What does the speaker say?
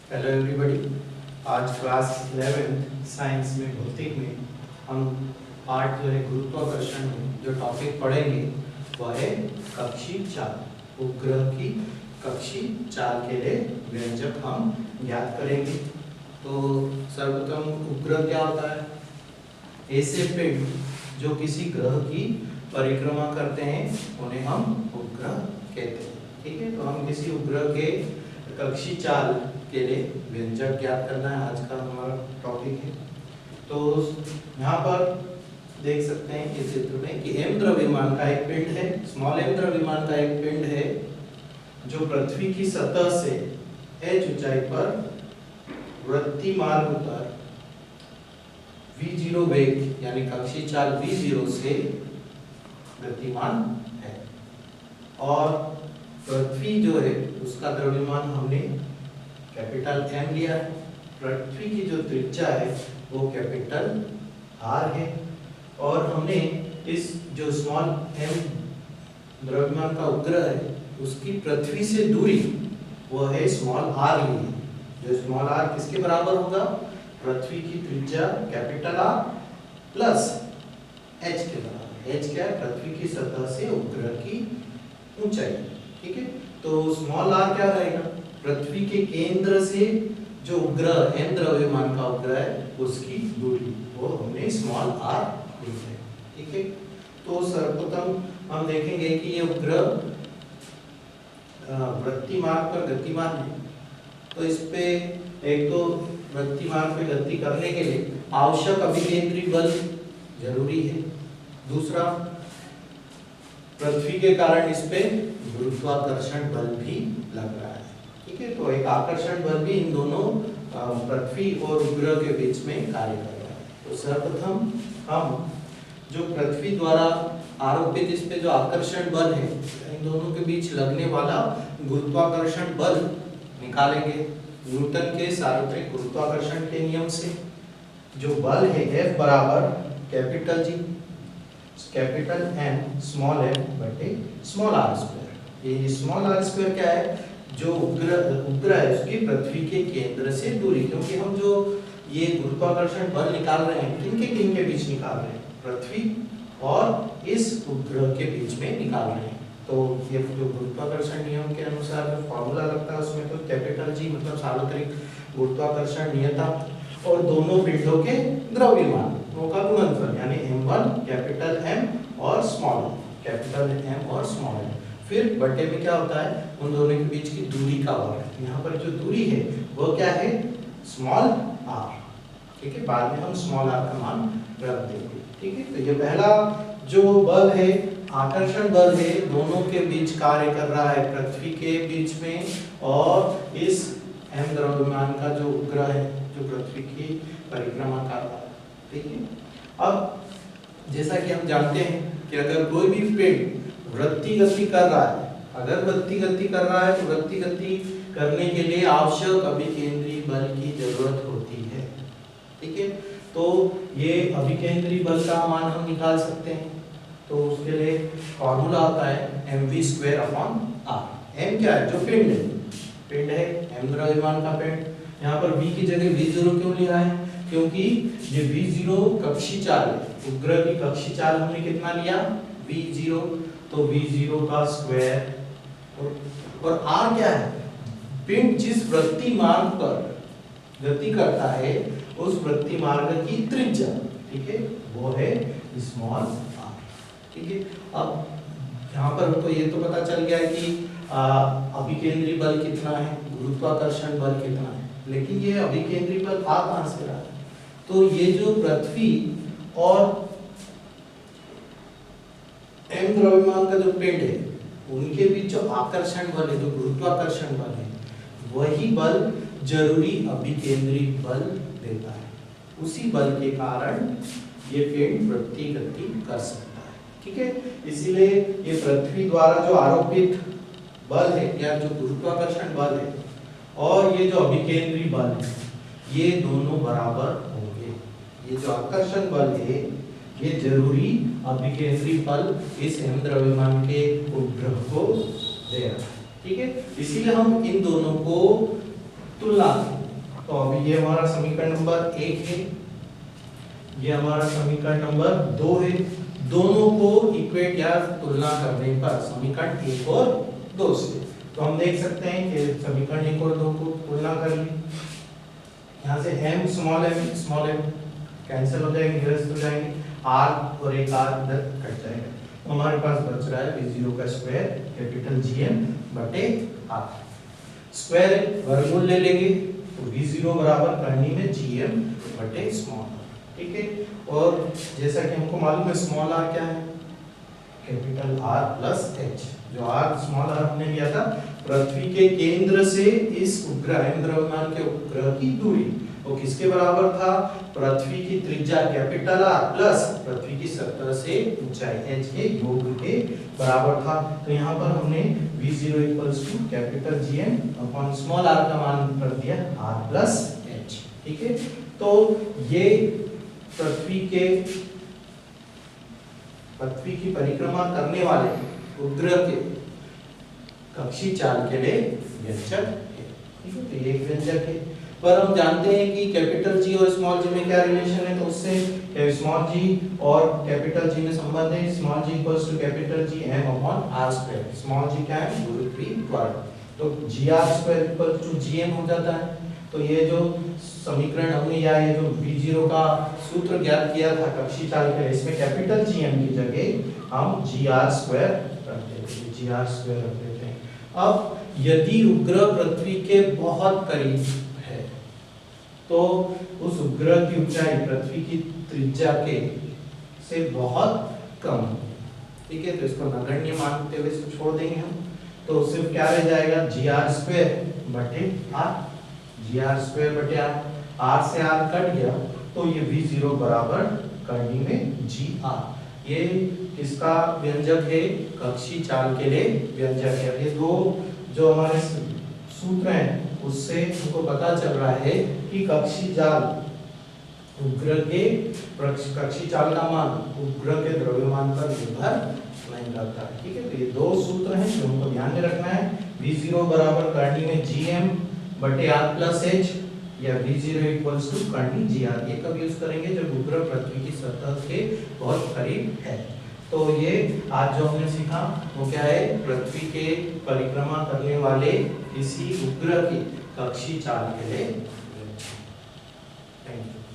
Hello everybody. आज class 11 science में भौतिक में हम पार्ट जो है गुरुत्वाकर्षण में जो टॉपिक पढ़ेंगे वह है कक्षीय चाल। उपग्रह की कक्षीय चाल के लिए व्यंजक हम ज्ञात करेंगे। तो सर्वप्रथम उपग्रह क्या होता है? ऐसे पिंड जो किसी ग्रह की परिक्रमा करते हैं उन्हें हम उपग्रह कहते हैं। ठीक है, तो हम किसी उपग्रह के कक्षीय चाल के लिए व्यंजक ज्ञात करना है, आज का हमारा टॉपिक है। तो यहाँ पर देख सकते हैं इस चित्र में कि m द्रव्यमान का एक पिंड है, स्मॉल m द्रव्यमान का एक पिंड है जो पृथ्वी की सतह से h ऊंचाई पर वृत्तीय मार्ग पर v0 वेग यानी कक्षीय चाल v0 से गतिमान है। और पृथ्वी जो है उसका द्रव्यमान हमने कैपिटल M लिया है। पृथ्वी की जो त्रिज्या है वो कैपिटल R है और हमने इस जो स्मॉल m द्रव्यमान का उपग्रह है उसकी पृथ्वी से दूरी वो है स्मॉल r ली है। जो स्मॉल r किसके बराबर होगा? पृथ्वी की त्रिज्या कैपिटल R प्लस h के बराबर। h क्या है? पृथ्वी की सतह से उपग्रह की ऊंचाई। ठीक है, तो स्मॉल r क्या रहेगा? पृथ्वी के केंद्र से जो उपग्रह m द्रव्यमान का उपग्रह है उसकी दूरी, वो हमने स्मॉल r ली है। ठीक है, तो सर्वप्रथम हम देखेंगे कि ये उपग्रह वृत्तीय मार्ग पर गतिमान है। तो इस पे एक तो वृत्तीय मार्ग पे गति करने के लिए आवश्यक अभिकेंद्री बल जरूरी है। दूसरा, पृथ्वी के कारण इस पे गुरुत्वाकर्षण बल भी लग रहा है। ठीक है, तो एक आकर्षण बल भी इन दोनों पृथ्वी और उपग्रह के बीच में कार्य कर रहा है। तो सर्वप्रथम हम जो पृथ्वी द्वारा आरोपित इस पे जो आकर्षण बल है इन दोनों के बीच लगने वाला गुरुत्वाकर्षण बल निकालेंगे न्यूटन के सार्वत्रिक गुरुत्वाकर्षण के नियम से। जो बल है F बराबर capital G capital M small m बटे स्मॉल r स्क्वायर। ये स्मॉल r स्क्वायर क्या है? जो उपग्रह है उसकी पृथ्वी के केंद्र से दूरी, क्योंकि हम जो ये गुरुत्वाकर्षण बल निकाल रहे हैं किन के बीच निकाल रहे हैं? पृथ्वी और इस उपग्रह के बीच में निकाल रहे हैं। तो ये जो गुरुत्वाकर्षण नियम के अनुसार जो फॉर्मूला लगता है उसमें तो कैपिटल G मतलब सार्वत्रिक गुरुत्वाकर्षण नियता और दोनों पिंडों के द्रव्यमान का गुणनफल यानी m1 कैपिटल M और स्मॉल कैपिटल M और स्मॉल m। फिर बटे में क्या होता है? उन दोनों के बीच की दूरी का वर्ग। यहाँ पर जो दूरी है वो क्या है? Small r। ठीक है, बाद में हम स्मॉल r का मान रख देंगे। ठीक है, तो ये पहला जो बल है आकर्षण बल है दोनों के बीच कार्य कर रहा है पृथ्वी के बीच में और इस m द्रव्यमान का जो उपग्रह है जो पृथ्वी की परिक्रमा कर रहा है। ठीक है, अब जैसा कि हम जानते हैं कि अगर कोई भी पिंड वृत्तीय गति कर रहा है, अगर वृत्तीय गति कर रहा है तो वृत्तीय गति करने के लिए आवश्यक अभिकेंद्री बल की जरूरत होती है। ठीक है, तो ये अभिकेंद्री बल का मान हम निकाल सकते हैं। तो उसके लिए फॉर्मूला आता है mv²/r। m क्या है? जो पिंड है m द्रव्यमान का पिंड। यहाँ पर v की जगह v0 क्यों लिया है? क्योंकि ये v0 कक्षीय चाल है, उपग्रह की कक्षीय चाल हमने कितना लिया? v0, तो v0 का स्क्वायर और r क्या है? पिंड जिस वृत्तीय मार्ग पर गति करता है उस वृत्तीय मार्ग की त्रिज्या। ठीक है, वो है स्मॉल r। ठीक है, अब यहाँ पर हमको ये तो पता चल गया है कि अभिकेंद्री बल कितना है, गुरुत्वाकर्षण बल कितना है, लेकिन ये अभिकेंद्री बल आ कहाँ से रहा है? तो ये जो पृथ्वी और m द्रव्यमान का जो पिंड है उनके बीच जो आकर्षण बल है, जो गुरुत्वाकर्षण बल है, वही बल जरूरी अभिकेंद्री बल देता है। उसी बल के कारण ये पिंड वृत्तीय गति कर सकता है। ठीक है, इसीलिए ये पृथ्वी द्वारा जो आरोपित बल है या जो गुरुत्वाकर्षण बल है और ये जो अभिकेंद्री बल है ये दोनं बराबर होंगे। ये जो आकर्षण बल है ये जरूरी अभिकेंद्री बल इस m द्रव्यमान के उपग्रह को दे रहा है। ठीक है, इसीलिए हम इन दोनों को तुलना। तो अभी ये हमारा समीकरण नंबर 1 है, ये हमारा समीकरण नंबर 2 है। दोनों को इक्वेट या तुलना करने पर समीकरण 1 और 2 से तो हम देख सकते हैं कि समीकरण 1 और 2 को तुलना कर ली। यहाँ से m स्मॉल m कैंसिल हो जाएंगे, निरस्त हो जाएंगे, r और एक r इधर कट जाएगा, तो हमारे पास बच रहा है v0 का स्क्वायर कैपिटल GM बटे r। स्क्वायर वर्गमूल ले लेंगे तो v0 बराबर करनी में GM बटे स्मॉल r, ठीक है। और जैसा कि हमको मालूम है स्मॉल r क्या है, कैपिटल R प्लस h। जो r स्मॉल r हमने लिया था पृथ्वी के केंद्र से इस उपग्रह द्रव्यमान के उपग्रह की दूरी, वो किसके बराबर था, पृथ्वी की त्रिज्या कैपिटल R प्लस पृथ्वी की सतह से ऊंचाई h के योग के बराबर था। तो यहाँ पर हमने v0 equals to capital GM upon small r का मान कर दिया R प्लस h, ठीक है। तो ये पृथ्वी की परिक्रमा करने वाले उपग्रह के कक्षीय चाल के लिए व्यंजक है, ठीक है। तो ये एक व्यंजक है, पर हम जानते हैं कि कैपिटल G और स्मॉल g में क्या रिलेशन है, तो उससे स्मॉल g और कैपिटल G में संबंध है, small g equals to capital G m upon r square. Small g क्या है, गुरुत्वीय त्वरण, तो gr square equals to gm हो जाता है। तो ये जो समीकरण हमने या ये जो v0 का सूत्र ज्ञात किया था कक्षीय चाल के, इसमें कैपिटल Gm की जगह हम gr स्क्वायर रख देते हैं, gr स्क्वायर रख देते हैं। अब यदि उपग्रह पृथ्वी के बहुत करीब है तो उस उपग्रह की ऊंचाई पृथ्वी की त्रिज्या के से बहुत कम है, ठीक है। तो इसको नगण्य मानते हुए इसको छोड़ देंगे हम, तो सिर्फ क्या रह जाएगा, gr स्क्वायर बटे r, gr स्क्वायर बटे r से r कट गया, तो ये v0 बराबर करनी में gr। ये इसका व्यंजक है, कक्षीय चाल के लिए व्यंजक है। ये दो जो हमारे सूत्र हैं उससे हमको पता चल रहा है कि कक्षीय चाल उपग्रह के कक्षीय चाल का मान उपग्रह के द्रव्यमान पर निर्भर नहीं करता, ठीक है। तो ये दो सूत्र हैं जो हमको ध्यान में रखना है, v0 बराबर करनी में gm बटे r प्लस h या v0 इक्वल्स टू करनी gr। ये कब यूज करेंगे, जब उपग्रह पृथ्वी की सतह के बहुत करीब है। तो ये आज जो हमने सीखा वो क्या है, पृथ्वी के परिक्रमा करने वाले किसी उपग्रह की कक्षीय चाल के लिए। Thank you.